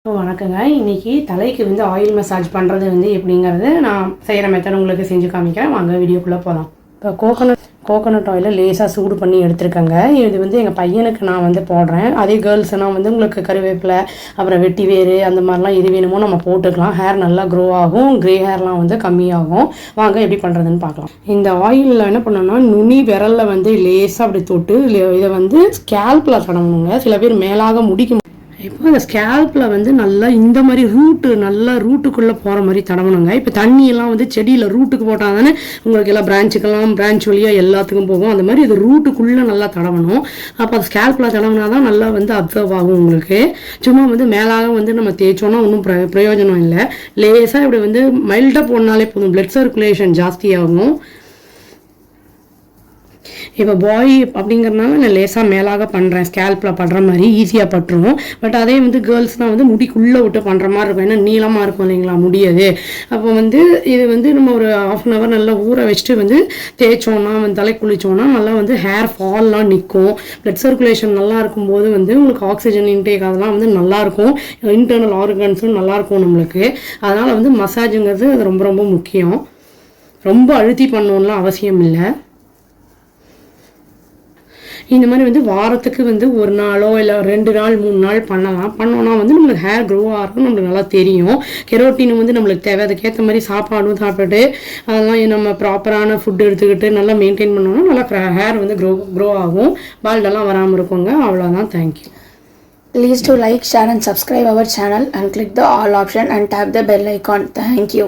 வணக்கங்க. இன்னைக்கு தலைக்கு வந்து ஆயில் மசாஜ் பண்ணுறது வந்து எப்படிங்கிறது நான் செய்கிற மெத்தட் உங்களுக்கு செஞ்சு காமிக்கிறேன். வாங்க வீடியோக்குள்ளே போகலாம். இப்போ கோகோனட் ஆயிலை லேசாக சூடு பண்ணி எடுத்துருக்கேங்க. இது வந்து எங்கள் பையனுக்கு நான் வந்து போடுறேன். அதே கேர்ள்ஸ்னால் வந்து உங்களுக்கு கருவேப்பிலை, அப்புறம் வெட்டி வேறு அந்த மாதிரிலாம் எது வேணுமோ நம்ம போட்டுக்கலாம். ஹேர் நல்லா க்ரோ ஆகும், க்ரே ஹேர்லாம் வந்து கம்மியாகும். வாங்க எப்படி பண்ணுறதுன்னு பார்க்கலாம். இந்த ஆயிலில் என்ன பண்ணணும்னா நுனி விரலில் வந்து லேசாக அப்படி தொட்டு இதை வந்து ஸ்கேல்பில் தடவணுங்க. சில பேர் மேலாக முடிக்க இப்போ அந்த ஸ்கேல்பில் வந்து நல்லா இந்த மாதிரி நல்லா ரூட்டுக்குள்ளே போகிற மாதிரி தடவணுங்க. இப்போ தண்ணியெல்லாம் வந்து செடியில் ரூட்டுக்கு போட்டால் தானே உங்களுக்கு எல்லாம் பிரான்ச் வழியாக எல்லாத்துக்கும் போகும். அந்த மாதிரி இது ரூட்டுக்குள்ளே நல்லா தடவணும். அப்போ அது ஸ்கேல்பில் தடவினா தான் நல்லா வந்து அப்சர்வ் ஆகும் உங்களுக்கு. சும்மா வந்து மேலாக வந்து நம்ம தேய்ச்சோன்னா ஒன்றும் பிரயோஜனம் இல்லை. லேசாக இப்படி வந்து மைல்டாக போடனாலே போதும், பிளட் சர்க்குலேஷன் ஜாஸ்தியாகும். இப்போ பாய் அப்படிங்கிறதுனால நான் லேசாக மேலாக பண்ணுறேன், ஸ்கேல்பில் படுற மாதிரி ஈஸியாக பட்டுரும். பட் அதே வந்து கேர்ள்ஸ்னால் வந்து முடிக்குள்ளே விட்டு பண்ணுற மாதிரி இருக்கும், ஏன்னா நீளமாக இருக்கும் இல்லைங்களா முடியாது. அப்போ வந்து இது வந்து நம்ம ஒரு 1/2 hour நல்லா ஊற வச்சுட்டு வந்து தேய்ச்சோன்னா வந்து தலை குளிச்சோன்னா நல்லா வந்து ஹேர் ஃபால்லாம் நிற்கும். பிளட் சர்க்குலேஷன் நல்லா இருக்கும்போது வந்து உங்களுக்கு ஆக்சிஜன் இன்டேக் அதெல்லாம் வந்து நல்லாயிருக்கும், இன்டர்னல் ஆர்கன்ஸும் நல்லாயிருக்கும் நம்மளுக்கு. அதனால் வந்து மசாஜுங்கிறது அது ரொம்ப ரொம்ப முக்கியம். ரொம்ப அழுத்தி பண்ணணும்லாம் அவசியம் இல்லை. இந்த மாதிரி வந்து வாரத்துக்கு வந்து 1 நாளோ இல்லை 2 நாள் 3 நாள் பண்ணோன்னா வந்து நம்மளுக்கு ஹேர் க்ரோ ஆகும், நம்மளுக்கு நல்லா தெரியும். கெரோட்டின் வந்து நம்மளுக்கு தேவை, அதுக்கேற்ற மாதிரி சாப்பாடும் சாப்பிட்டுட்டு அதெல்லாம் நம்ம ப்ராப்பரான ஃபுட் எடுத்துக்கிட்டு நல்லா மெயின்டைன் பண்ணோன்னா நல்லா ஹேர் வந்து க்ரோ ஆகும், பால்டெல்லாம் வராமல் இருக்குங்க. அவ்வளோதான். Thank you. Please to like, share and subscribe our channel and click the all option and tap the bell icon. Thank you.